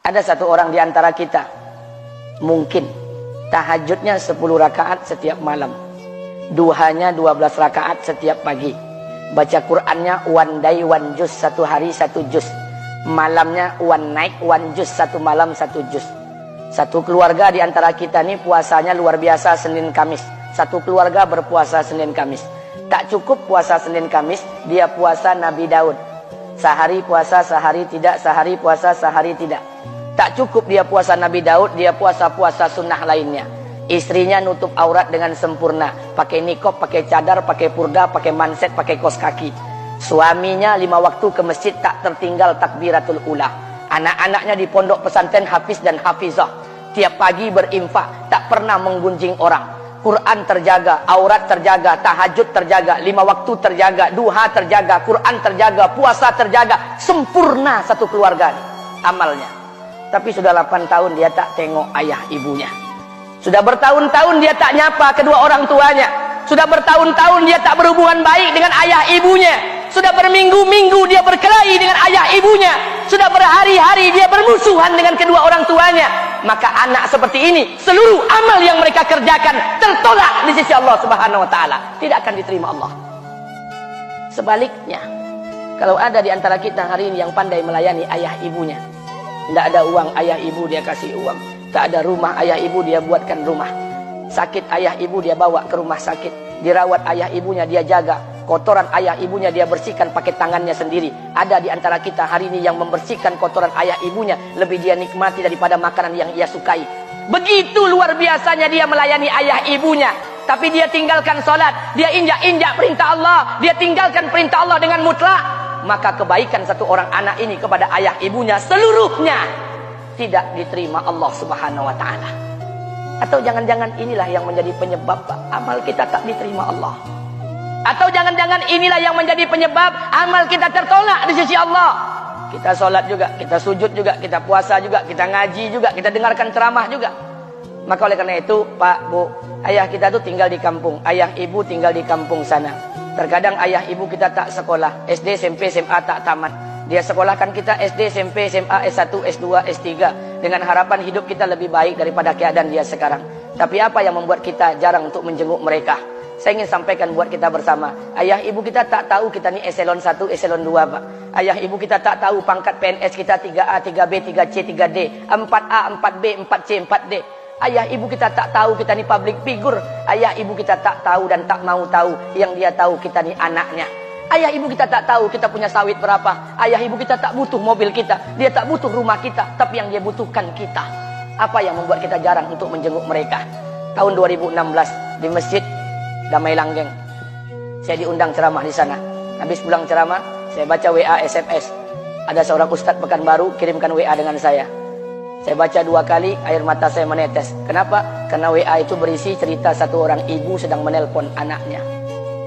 Ada satu orang di antara kita, mungkin tahajudnya 10 rakaat setiap malam, duhanya 12 rakaat setiap pagi, baca Qur'annya one day one juz, satu hari satu juz, malamnya one night one juz, satu malam satu juz. Satu keluarga di antara kita ini puasanya luar biasa Senin Kamis. Satu keluarga berpuasa Senin Kamis. Tak cukup puasa Senin Kamis, dia puasa Nabi Daud. Sehari puasa, sehari tidak, sehari puasa, sehari tidak. Tak cukup dia puasa Nabi Daud, dia puasa-puasa sunnah lainnya. Istrinya nutup aurat dengan sempurna, pakai nikob, pakai cadar, pakai purda, pakai manset, pakai kos kaki. Suaminya 5 waktu ke masjid tak tertinggal takbiratul ula. Anak-anaknya di pondok pesantren hafiz dan hafizah. Tiap pagi berinfak, tak pernah menggunjing orang. Quran terjaga, aurat terjaga, tahajud terjaga, 5 waktu terjaga, duha terjaga, Quran terjaga, puasa terjaga. Sempurna satu keluarga amalnya. Tapi sudah 8 tahun dia tak tengok ayah ibunya. Sudah bertahun-tahun dia tak nyapa kedua orang tuanya. Sudah bertahun-tahun dia tak berhubungan baik dengan ayah ibunya. Sudah berminggu-minggu dia berkelahi dengan ayah ibunya. Sudah berhari-hari dia bermusuhan dengan kedua orang tuanya. Maka anak seperti ini, seluruh amal yang mereka kerjakan tertolak di sisi Allah Subhanahu wa taala, tidak akan diterima Allah. Sebaliknya, kalau ada di antara kita hari ini yang pandai melayani ayah ibunya, tidak ada uang ayah ibu dia kasih uang, tak ada rumah ayah ibu dia buatkan rumah, sakit ayah ibu dia bawa ke rumah sakit, dirawat ayah ibunya dia jaga, kotoran ayah ibunya dia bersihkan pakai tangannya sendiri. Ada di antara kita hari ini yang membersihkan kotoran ayah ibunya lebih dia nikmati daripada makanan yang ia sukai. Begitu luar biasanya dia melayani ayah ibunya. Tapi dia tinggalkan sholat, dia injak-injak perintah Allah, dia tinggalkan perintah Allah dengan mutlak. Maka kebaikan satu orang anak ini kepada ayah ibunya seluruhnya tidak diterima Allah Subhanahu wa taala. Atau jangan-jangan inilah yang menjadi penyebab amal kita tak diterima Allah. Atau jangan-jangan inilah yang menjadi penyebab amal kita tertolak di sisi Allah. Kita sholat juga, kita sujud juga, kita puasa juga, kita ngaji juga, kita dengarkan ceramah juga. Maka oleh karena itu, Pak, Bu, ayah kita tuh tinggal di kampung, ayah ibu tinggal di kampung sana. Terkadang ayah ibu kita tak sekolah, SD, SMP, SMA tak tamat. Dia sekolahkan kita SD, SMP, SMA, S1, S2, S3 dengan harapan hidup kita lebih baik daripada keadaan dia sekarang. Tapi apa yang membuat kita jarang untuk menjenguk mereka? Saya ingin sampaikan buat kita bersama. Ayah ibu kita tak tahu kita ni eselon 1, eselon 2, Pak. Ayah ibu kita tak tahu pangkat PNS kita 3A, 3B, 3C, 3D, 4A, 4B, 4C, 4D. Ayah ibu kita tak tahu kita ni public figure. Ayah ibu kita tak tahu dan tak mau tahu. Yang dia tahu kita ni anaknya. Ayah ibu kita tak tahu kita punya sawit berapa. Ayah ibu kita tak butuh mobil kita. Dia tak butuh rumah kita. Tapi yang dia butuhkan kita. Apa yang membuat kita jarang untuk menjenguk mereka? Tahun 2016 di Masjid Damai Langgeng, saya diundang ceramah di sana. Habis pulang ceramah, saya baca WA SMS. Ada seorang ustadz Pekanbaru kirimkan WA dengan saya. Saya baca 2 kali, air mata saya menetes. Kenapa? Karena WA itu berisi cerita satu orang ibu sedang menelpon anaknya.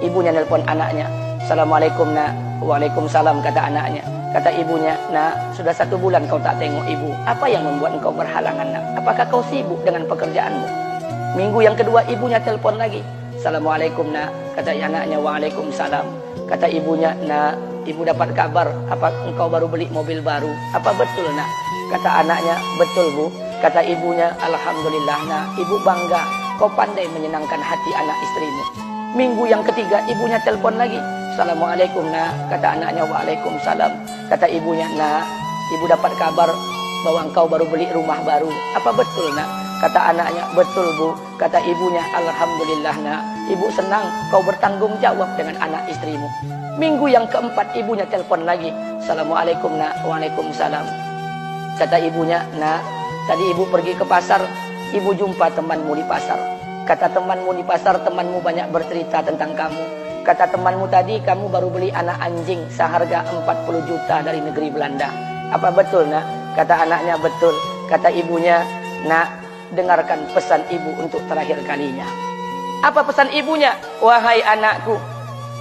Ibunya nelpon anaknya. Assalamualaikum nak. Waalaikumsalam, kata anaknya. Kata ibunya, nak, sudah 1 bulan kau tak tengok ibu. Apa yang membuat engkau berhalangan, nak? Apakah kau sibuk dengan pekerjaanmu? Minggu yang kedua ibunya telepon lagi. Assalamualaikum nak, kata anaknya. Waalaikumsalam. Kata ibunya, nak, ibu dapat kabar apa engkau baru beli mobil baru. Apa betul nak? Kata anaknya, betul bu. Kata ibunya, alhamdulillah nak, ibu bangga kau pandai menyenangkan hati anak istrimu. Minggu yang ketiga ibunya telepon lagi. Assalamualaikum nak, kata anaknya. Waalaikumsalam. Kata ibunya, nak, ibu dapat kabar bahwa engkau baru beli rumah baru. Apa betul nak? Kata anaknya, betul bu. Kata ibunya, alhamdulillah nak, ibu senang kau bertanggung jawab dengan anak istrimu. Minggu yang keempat ibunya telepon lagi. Assalamualaikum nak. Waalaikumsalam. Kata ibunya, nak, tadi ibu pergi ke pasar, ibu jumpa temanmu di pasar. Kata temanmu di pasar, temanmu banyak bercerita tentang kamu. Kata temanmu tadi, kamu baru beli anak anjing seharga 40 juta dari negeri Belanda. Apa betul nak? Kata anaknya, betul. Kata ibunya, nak, dengarkan pesan ibu untuk terakhir kalinya. Apa pesan ibunya? Wahai anakku,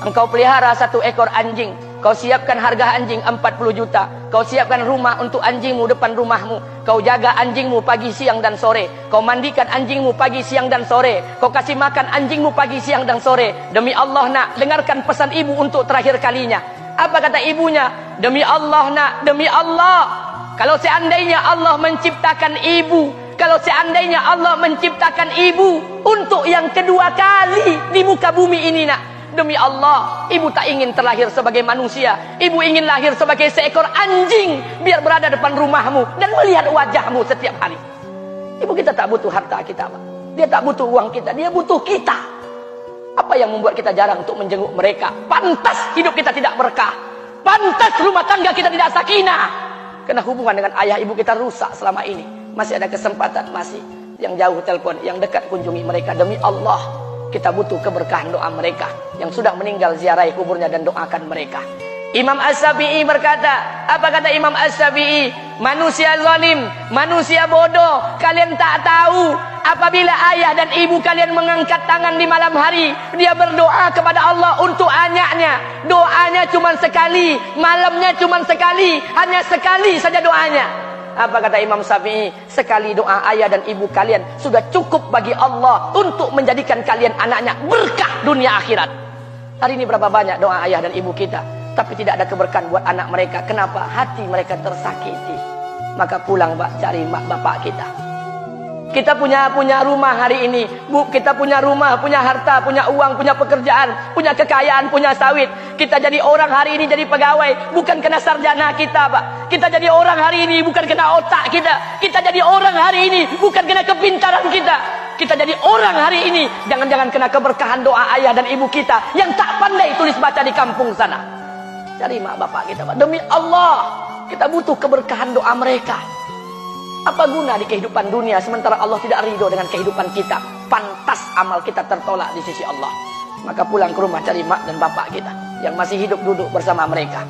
engkau pelihara 1 ekor anjing. Kau siapkan harga anjing 40 juta. Kau siapkan rumah untuk anjingmu depan rumahmu. Kau jaga anjingmu pagi, siang, dan sore. Kau mandikan anjingmu pagi, siang, dan sore. Kau kasih makan anjingmu pagi, siang, dan sore. Demi Allah nak, dengarkan pesan ibu untuk terakhir kalinya. Apa kata ibunya? Demi Allah nak, demi Allah, Kalau seandainya Allah menciptakan ibu, kalau seandainya Allah menciptakan ibu untuk yang kedua kali di muka bumi ini, nak, demi Allah, ibu tak ingin terlahir sebagai manusia. Ibu ingin lahir sebagai seekor anjing, biar berada depan rumahmu dan melihat wajahmu setiap hari. Ibu kita tak butuh harta kita, Pak. Dia tak butuh uang kita, dia butuh kita. Apa yang membuat kita jarang untuk menjenguk mereka? Pantas hidup kita tidak berkah. Pantas rumah tangga kita tidak sakinah. Karena hubungan dengan ayah ibu kita rusak selama ini. Masih ada kesempatan, masih. Yang jauh telepon, yang dekat kunjungi mereka. Demi Allah, kita butuh keberkahan doa mereka. Yang sudah meninggal, ziarahi kuburnya dan doakan mereka. Imam As-Syafi'i berkata, apa kata Imam As-Syafi'i? Manusia zalim, manusia bodoh, kalian tak tahu apabila ayah dan ibu kalian mengangkat tangan di malam hari, dia berdoa kepada Allah untuk anaknya. Doanya cuma sekali, malamnya cuma sekali, hanya sekali saja doanya. Apa kata Imam Syafi'i? Sekali doa ayah dan ibu kalian sudah cukup bagi Allah untuk menjadikan kalian anaknya berkah dunia akhirat. Hari ini berapa banyak doa ayah dan ibu kita, tapi tidak ada keberkahan buat anak mereka. Kenapa? Hati mereka tersakiti. Maka pulang, Pak, cari mak bapak kita. Kita punya rumah hari ini, Bu. Kita punya rumah, punya harta, punya uang, punya pekerjaan, punya kekayaan, punya sawit. Kita jadi orang hari ini jadi pegawai bukan kena sarjana kita, Pak. Kita jadi orang hari ini bukan kena otak kita. Kita jadi orang hari ini bukan kena kepintaran kita. Kita jadi orang hari ini jangan-jangan kena keberkahan doa ayah dan ibu kita yang tak pandai tulis baca di kampung sana. Cari mak bapak kita, Pak. Demi Allah, kita butuh keberkahan doa mereka. Apa guna di kehidupan dunia sementara Allah tidak ridho dengan kehidupan kita? Pantas amal kita tertolak di sisi Allah. Maka pulang ke rumah cari mak dan bapak kita yang masih hidup, duduk bersama mereka.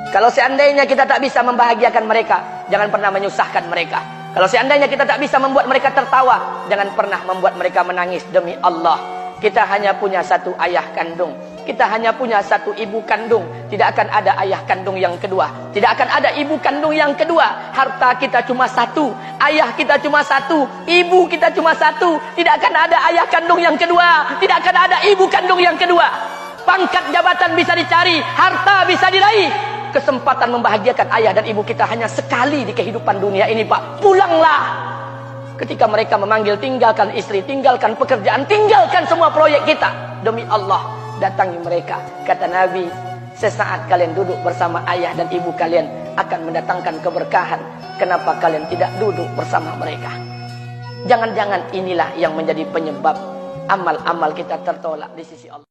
Kalau seandainya kita tak bisa membahagiakan mereka, jangan pernah menyusahkan mereka. Kalau seandainya kita tak bisa membuat mereka tertawa, jangan pernah membuat mereka menangis. Demi Allah, kita hanya punya satu ayah kandung. Kita hanya punya satu ibu kandung. Tidak akan ada ayah kandung yang kedua. Tidak akan ada ibu kandung yang kedua. Harta kita cuma satu. Ayah kita cuma satu. Ibu kita cuma satu. Tidak akan ada ayah kandung yang kedua. Tidak akan ada ibu kandung yang kedua. Pangkat jabatan bisa dicari. Harta bisa diraih. Kesempatan membahagiakan ayah dan ibu kita hanya sekali di kehidupan dunia ini, Pak. Pulanglah. Ketika mereka memanggil, tinggalkan istri, tinggalkan pekerjaan, tinggalkan semua proyek kita. Demi Allah, datangi mereka. Kata Nabi, sesaat kalian duduk bersama ayah dan ibu kalian akan mendatangkan keberkahan. Kenapa kalian tidak duduk bersama mereka? Jangan-jangan inilah yang menjadi penyebab amal-amal kita tertolak di sisi Allah.